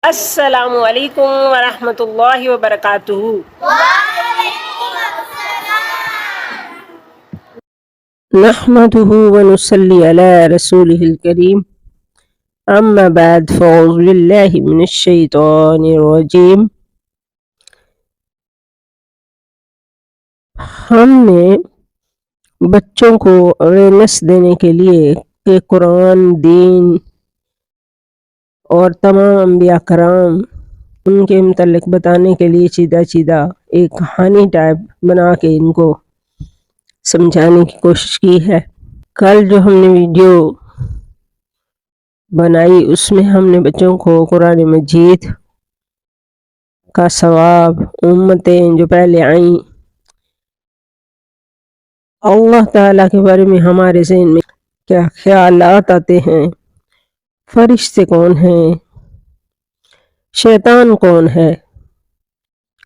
السلام علیکم ورحمۃ اللہ وبرکاتہ۔ نحمده ونصلي على رسوله الكريم، اما بعد فاعوذ باللہ من الشیطان الرجیم۔ ہم نے بچوں کو اویئرنیس دینے کے لیے کہ قرآن، دین اور تمام انبیاء کرام ان کے متعلق بتانے کے لیے چیدہ ایک کہانی ٹائپ بنا کے ان کو سمجھانے کی کوشش کی ہے۔ کل جو ہم نے ویڈیو بنائی اس میں ہم نے بچوں کو قرآن مجید کا ثواب، امتیں جو پہلے آئیں، اللہ تعالیٰ کے بارے میں ہمارے ذہن میں کیا خیالات آتے ہیں، فرشتے کون ہیں، شیطان کون ہے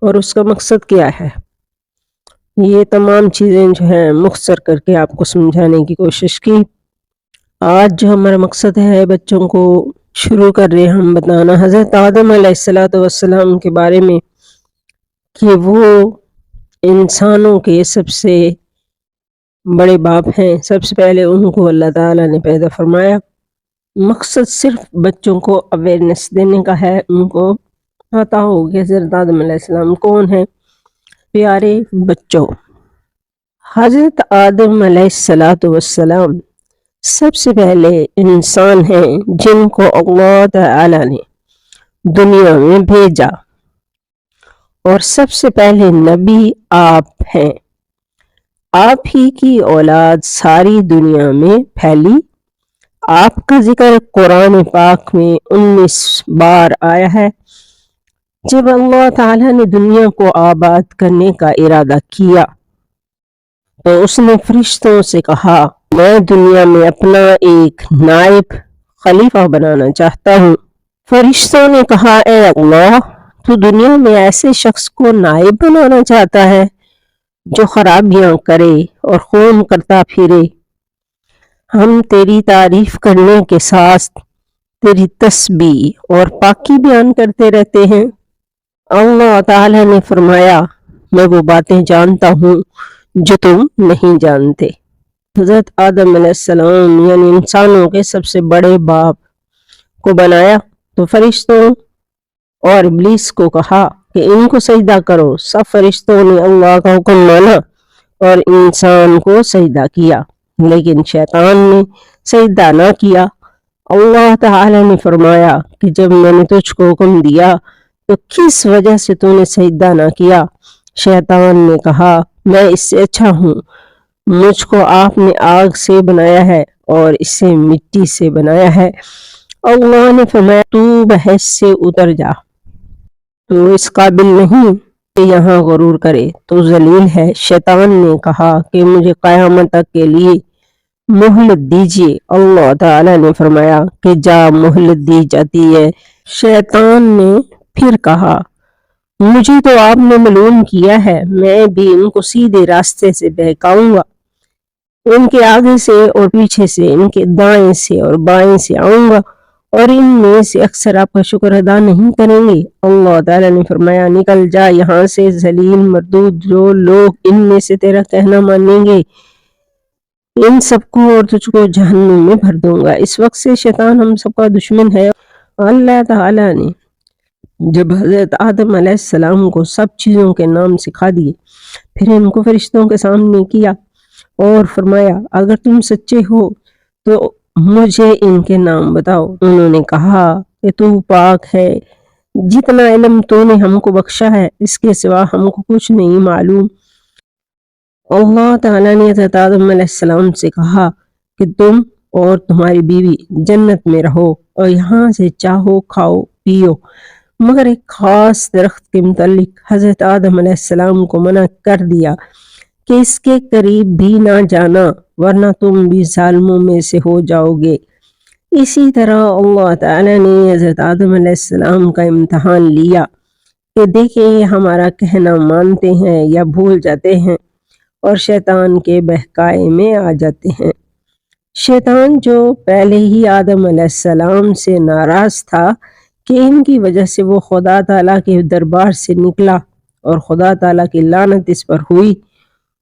اور اس کا مقصد کیا ہے، یہ تمام چیزیں جو ہیں مختصر کر کے آپ کو سمجھانے کی کوشش کی۔ آج جو ہمارا مقصد ہے بچوں کو شروع کر رہے ہم بتانا حضرت آدم علیہ السلام کے بارے میں کہ وہ انسانوں کے سب سے بڑے باپ ہیں۔ سب سے پہلے ان کو اللہ تعالیٰ نے پیدا فرمایا۔ مقصد صرف بچوں کو اویئرنیس دینے کا ہے، ان کو پتا ہو کہ حضرت آدم علیہ السلام کون ہیں۔ پیارے بچوں، حضرت آدم علیہ السلام سب سے پہلے انسان ہیں جن کو اللہ تعالیٰ نے دنیا میں بھیجا، اور سب سے پہلے نبی آپ ہیں۔ آپ ہی کی اولاد ساری دنیا میں پھیلی۔ آپ کا ذکر قرآن پاک میں 19 بار آیا ہے۔ جب اللہ تعالیٰ نے دنیا کو آباد کرنے کا ارادہ کیا تو اس نے فرشتوں سے کہا، میں دنیا میں اپنا ایک نائب خلیفہ بنانا چاہتا ہوں۔ فرشتوں نے کہا، اے اللہ، تو دنیا میں ایسے شخص کو نائب بنانا چاہتا ہے جو خرابیاں کرے اور خون کرتا پھرے؟ ہم تیری تعریف کرنے کے ساتھ تیری تسبیح اور پاکی بیان کرتے رہتے ہیں۔ اللہ تعالیٰ نے فرمایا، میں وہ باتیں جانتا ہوں جو تم نہیں جانتے۔ حضرت آدم علیہ السلام یعنی انسانوں کے سب سے بڑے باپ کو بنایا تو فرشتوں اور ابلیس کو کہا کہ ان کو سجدہ کرو۔ سب فرشتوں نے اللہ کا حکم مانا اور انسان کو سجدہ کیا، لیکن شیطان نے سجدہ نہ کیا۔ اللہ تعالیٰ نے فرمایا کہ جب میں نے تجھ کو حکم دیا تو کس وجہ سے تو نے سجدہ نہ کیا؟ شیطان نے کہا، میں اس سے اچھا ہوں، مجھ کو آپ نے آگ سے بنایا ہے اور اس سے مٹی سے بنایا ہے۔ اللہ نے فرمایا، تو بحث سے اتر جا، تو اس قابل نہیں کہ یہاں غرور کرے، تو ذلیل ہے۔ شیطان نے کہا کہ مجھے قیامت تک کے لیے مہلت دیجیے۔ اللہ تعالیٰ نے فرمایا کہ جا، مہلت دی جاتی ہے۔ شیطان نے پھر کہا، مجھے تو آپ نے ملعون کیا ہے، میں بھی ان کو سیدھے راستے سے بہکاؤں گا، ان کے آگے سے اور پیچھے سے، ان کے دائیں سے اور بائیں سے آؤں گا، اور ان میں سے اکثر آپ کا شکر ادا نہیں کریں گے۔ اللہ تعالیٰ نے فرمایا، نکل جا یہاں سے ذلیل مردود، جو لوگ ان میں سے تیرا کہنا مانیں گے ان سب کو اور تجھ کو جہنم میں بھر دوں گا۔ اس وقت سے شیطان ہم سب کا دشمن ہے۔ اللہ تعالیٰ نے جب حضرت آدم علیہ السلام کو سب چیزوں کے نام سکھا دیے، پھر ان کو فرشتوں کے سامنے کیا اور فرمایا، اگر تم سچے ہو تو مجھے ان کے نام بتاؤ۔ انہوں نے کہا کہ تو پاک ہے، جتنا علم تو نے ہم کو بخشا ہے اس کے سوا ہم کو کچھ نہیں معلوم۔ اللہ تعالیٰ نے حضرت آدم علیہ السلام سے کہا کہ تم اور تمہاری بیوی جنت میں رہو اور یہاں سے چاہو کھاؤ پیو، مگر ایک خاص درخت کے متعلق حضرت آدم علیہ السلام کو منع کر دیا کہ اس کے قریب بھی نہ جانا ورنہ تم بھی ظالموں میں سے ہو جاؤ گے۔ اسی طرح اللہ تعالیٰ نے حضرت آدم علیہ السلام کا امتحان لیا کہ دیکھیں یہ ہمارا کہنا مانتے ہیں یا بھول جاتے ہیں اور شیطان کے بہکائے میں آ جاتے ہیں۔ شیطان جو پہلے ہی آدم علیہ السلام سے ناراض تھا کہ ان کی وجہ سے وہ خدا تعالیٰ کے دربار سے نکلا اور خدا تعالیٰ کی لعنت اس پر ہوئی،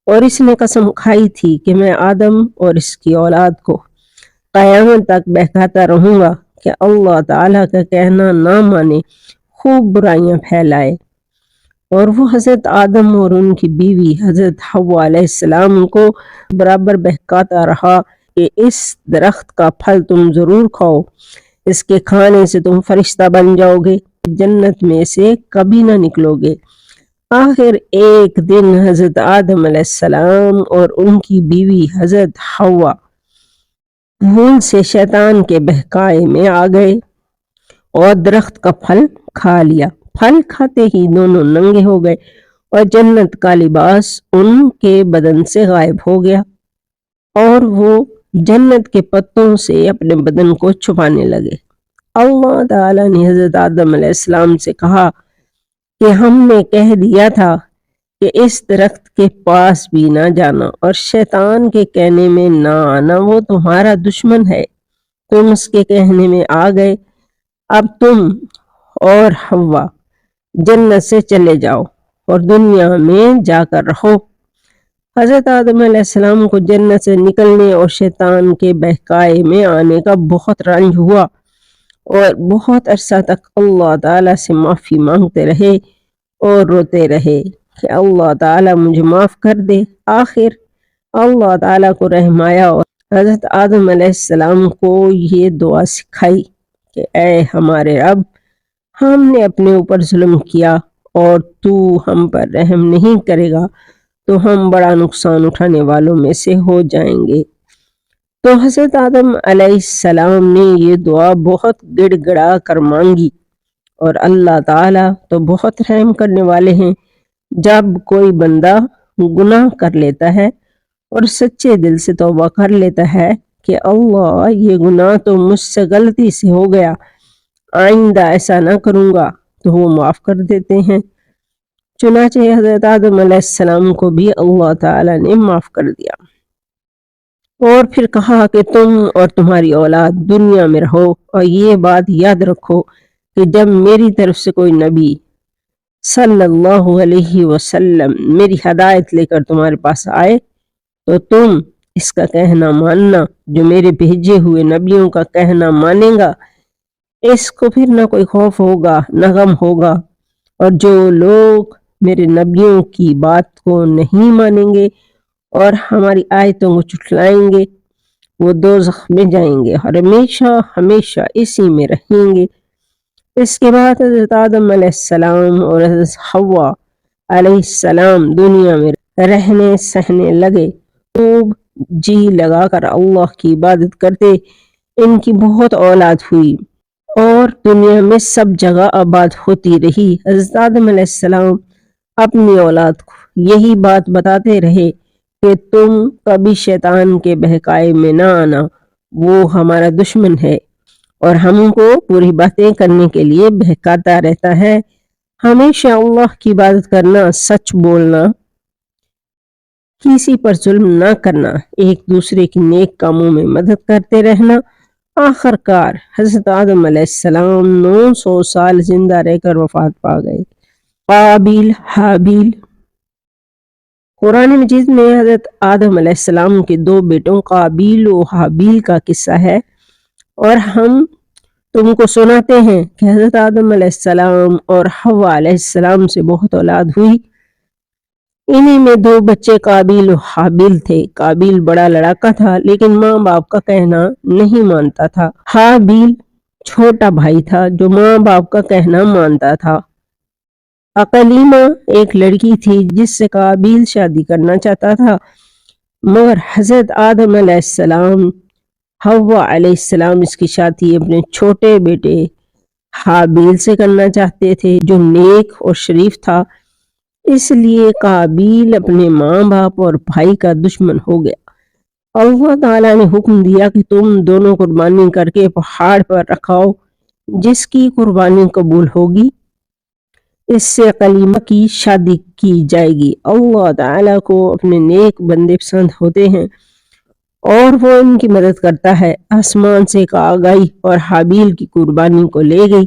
اور اس نے قسم کھائی تھی کہ میں آدم اور اس کی اولاد کو قیامت تک بہکاتا رہوں گا کہ اللہ تعالیٰ کا کہنا نہ مانے، خوب برائیاں پھیلائے۔ اور وہ حضرت آدم اور ان کی بیوی حضرت حوا علیہ السلام کو برابر بہکاتا رہا کہ اس درخت کا پھل تم ضرور کھاؤ، اس کے کھانے سے تم فرشتہ بن جاؤ گے، جنت میں سے کبھی نہ نکلو گے۔ آخر ایک دن حضرت آدم علیہ السلام اور ان کی بیوی حضرت حوا بھول سے شیطان کے بہکائے میں آ گئے اور درخت کا پھل کھا لیا۔ پھل کھاتے ہی دونوں ننگے ہو گئے اور جنت کا لباس ان کے بدن سے غائب ہو گیا، اور وہ جنت کے پتوں سے اپنے بدن کو چھپانے لگے۔ اللہ تعالیٰ نے حضرت آدم علیہ السلام سے کہا کہ ہم نے کہہ دیا تھا کہ اس درخت کے پاس بھی نہ جانا اور شیطان کے کہنے میں نہ آنا، وہ تمہارا دشمن ہے، تم اس کے کہنے میں آ گئے، اب تم اور حوا جنت سے چلے جاؤ اور دنیا میں جا کر رہو۔ حضرت آدم علیہ السلام کو جنت سے نکلنے اور شیطان کے بہکائے میں آنے کا بہت رنج ہوا اور بہت عرصہ تک اللہ تعالیٰ سے معافی مانگتے رہے اور روتے رہے کہ اللہ تعالیٰ مجھے معاف کر دے۔ آخر اللہ تعالیٰ کو رحم آیا اور حضرت آدم علیہ السلام کو یہ دعا سکھائی کہ اے ہمارے رب، ہم نے اپنے اوپر ظلم کیا اور تو ہم پر رحم نہیں کرے گا تو ہم بڑا نقصان اٹھانے والوں میں سے ہو جائیں گے۔ تو حضرت آدم علیہ السلام نے یہ دعا بہت گڑ گڑا کر مانگی، اور اللہ تعالیٰ تو بہت رحم کرنے والے ہیں۔ جب کوئی بندہ گناہ کر لیتا ہے اور سچے دل سے توبہ کر لیتا ہے کہ اللہ یہ گناہ تو مجھ سے غلطی سے ہو گیا، آئندہ ایسا نہ کروں گا، تو وہ معاف کر دیتے ہیں۔ چنانچہ حضرت آدم علیہ السلام کو بھی اللہ تعالیٰ نے معاف کر دیا، اور پھر کہا کہ تم اور تمہاری اولاد دنیا میں رہو، اور یہ بات یاد رکھو کہ جب میری طرف سے کوئی نبی صلی اللہ علیہ وسلم میری ہدایت لے کر تمہارے پاس آئے تو تم اس کا کہنا ماننا، جو میرے بھیجے ہوئے نبیوں کا کہنا مانے گا اس کو پھر نہ کوئی خوف ہوگا نہ غم ہوگا، اور جو لوگ میرے نبیوں کی بات کو نہیں مانیں گے اور ہماری آیتوں کو جھٹلائیں گے وہ دوزخ میں جائیں گے اور ہمیشہ ہمیشہ اسی میں رہیں گے۔ اس کے بعد حضرت آدم علیہ السلام اور حضرت حوا علیہ السلام دنیا میں رہنے سہنے لگے، خوب جی لگا کر اللہ کی عبادت کرتے۔ ان کی بہت اولاد ہوئی اور دنیا میں سب جگہ آباد ہوتی رہی۔ حضرت آدم علیہ السلام اپنی اولاد کو یہی بات بتاتے رہے کہ تم کبھی شیطان کے بہکائے میں نہ آنا، وہ ہمارا دشمن ہے اور ہم کو پوری باتیں کرنے کے لیے بہکاتا رہتا ہے۔ ہمیشہ اللہ کی عبادت کرنا، سچ بولنا، کسی پر ظلم نہ کرنا، ایک دوسرے کی نیک کاموں میں مدد کرتے رہنا۔ آخر کار حضرت آدم علیہ السلام 900 سال زندہ رہ کر وفات پا گئے۔ قابیل حابیل۔ قرآن مجید میں حضرت آدم علیہ السلام کے 2 بیٹوں قابیل و حابیل کا قصہ ہے، اور ہم تم کو سناتے ہیں کہ حضرت آدم علیہ السلام اور حوا علیہ السلام سے بہت اولاد ہوئی۔ انہی میں 2 بچے قابیل و حابیل تھے۔ قابیل بڑا لڑاکا تھا لیکن ماں باپ کا کہنا نہیں مانتا تھا۔ حابیل چھوٹا بھائی تھا جو ماں باپ کا کہنا مانتا تھا۔ عقلیمہ ایک لڑکی تھی جس سے قابیل شادی کرنا چاہتا تھا، مگر حضرت آدم علیہ السلام حوا علیہ السلام اس کی شادی اپنے چھوٹے بیٹے حابیل سے کرنا چاہتے تھے جو نیک اور شریف تھا، اس لیے قابیل اپنے ماں باپ اور بھائی کا دشمن ہو گیا۔ اللہ تعالیٰ نے حکم دیا کہ تم دونوں قربانی کر کے پہاڑ پر رکھاؤ، جس کی قربانی قبول ہوگی اس سے عقلیمہ کی شادی کی جائے گی۔ اللہ تعالیٰ کو اپنے نیک بندے پسند ہوتے ہیں اور وہ ان کی مدد کرتا ہے۔ آسمان سے ایک آگ آئی اور حابیل کی قربانی کو لے گئی۔